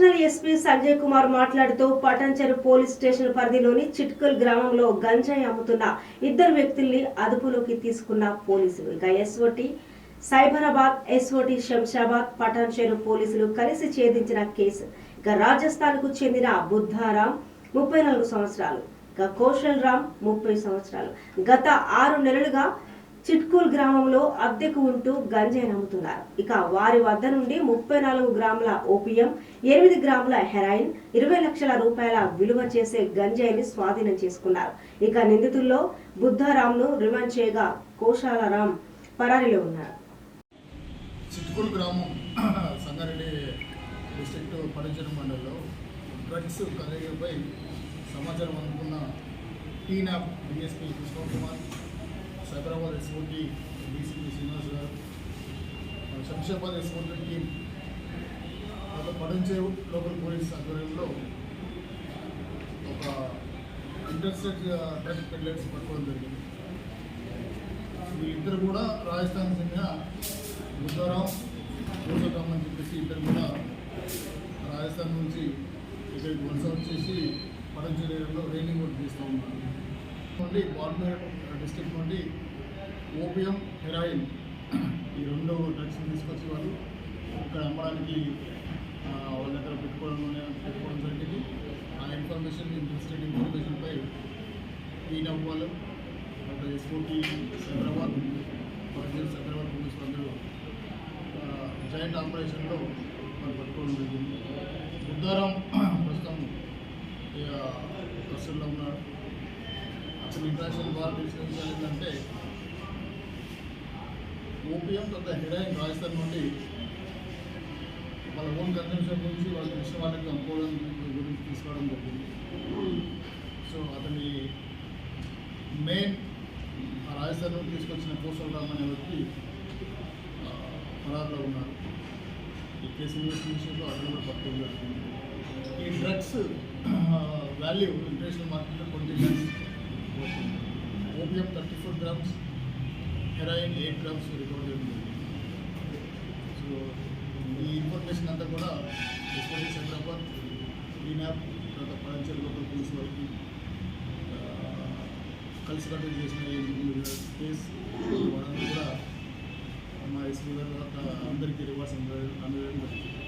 Additional SP Sanjay Kumar మాట్లాడుతూ Patancheru police station పరిధిలోని చిట్కల్ గ్రామంలో గంజాయి అమ్ముతున్న ఇద్దరు వ్యక్తుల్ని అదుపులోకి తీసుకున్న పోలీసులు. ఇక ఎస్ఓటి సైబరాబాద్, ఎస్ఓటి శంషాబాద్, పటాన్చెరు పోలీసులు కలిసి ఛేదించిన కేసు. ఇక రాజస్థాన్ కు చెందిన బుద్ధారాం 34 సంవత్సరాలు, ఇక కౌశల్ రామ్ 30 సంవత్సరాలు గత 6 నెలలుగా చిట్కూల్ గ్రామంలో అద్దెకు ఉంటూ గంజాయి నమ్ముతున్నారు. ఇక వారి వద్ద నుండి 34 గ్రాముల ఓపియం, 8 గ్రాముల హెరాయిన్, 20 లక్షల రూపాయల విలువ చేసే గంజాయిని స్వాధీనం చేసుకున్నారు. ఇక నిందితుల్లో బుద్ధారాంను రిమాండ్ చేయగా కౌశలరాం పరారీలో ఉన్నారు. చిట్కూల్ గ్రామం సంగారెడ్డి డిస్ట్రిక్ట్ పటాన్చెరు మండలంలో డ్రగ్స్ కలయికపై సమాచారం అందుకున్న టీనాప్ DSP Krishna Kumar, Cyberabad SOT DCP Srinivas గారు, Shamshabad SOT team, Patancheru local police ఆధ్వర్యంలో ఒక ఇంటర్స్టేట్ డ్రగ్ పెడ్లర్స్ పట్టుకోవడం జరిగింది. వీళ్ళిద్దరు కూడా రాజస్థాన్ చెందిన బుద్ధారాం, కౌశల్ అని చెప్పేసి ఇద్దరు కూడా రాజస్థాన్ నుంచి ఇక్కడికి వలస వచ్చేసి పటాన్చెరు ఏరియాలో రేంజింగ్ వర్క్ చేస్తూ ఉన్నారు. నుండి బార్మేర్ డిస్ట్రిక్ట్ నుండి ఓపియం, హెరాయిన్ ఈ 2 డ్రగ్స్ని తీసుకొచ్చి వాళ్ళు ఇక్కడ అమ్మడానికి వాళ్ళ దగ్గర పెట్టుకోవడం జరిగింది. ఆ ఇంట్రెస్టెడ్ ఇన్ఫర్మేషన్పై టీనాప్ వాళ్ళు ఎస్ఓటి సైబరాబాద్, సైబరాబాద్ పోలీస్ అందరూ జాయింట్ ఆపరేషన్లో వాళ్ళు పట్టుకోవడం జరిగింది. బుద్ధారాం ప్రస్తుతం కస్టడీలో ఉన్నాడు. అసలు ఇంటర్నేషనల్ బార్ తెలిసిన ఏంటంటే ఓపియం కొంత హెరాయిన్ రాజస్థాన్ నుండి వాళ్ళ ఓన్ కన్సంప్షన్ నుంచి వాళ్ళకి ఇష్టం వాళ్ళకి అమ్ముకోవడం గురించి తీసుకోవడం జరిగింది. సో అతని మెయిన్ రాజస్థాన్ నుండి తీసుకొచ్చిన కౌశల్ రామ్ అనే వ్యక్తి పరారులో ఉన్నారు. ఈ కేసు ఇన్వెస్టిగేషన్లో అతను కూడా పట్టుకోవడం జరుగుతుంది. ఈ డ్రగ్స్ వాల్యూ ఇంటర్నేషనల్ మార్కెట్లో 20 lakhs, opium 34 grams, heroin 8 grams recover చేయడం. సో ఈ ఇన్ఫర్మేషన్ అంతా కూడా ఎస్ఓటి సైబరాబాద్, టీనాప్, తర్వాత పటాన్చెరు లోకల్ పోలీస్ వారికి కలిసి కండక్ట్ చేసిన ఈ కేసు వాళ్ళందరూ కూడా మా ఎస్పీ గారు అందరికీ రివార్డ్స్ అందజేయడం జరుగుతుంది.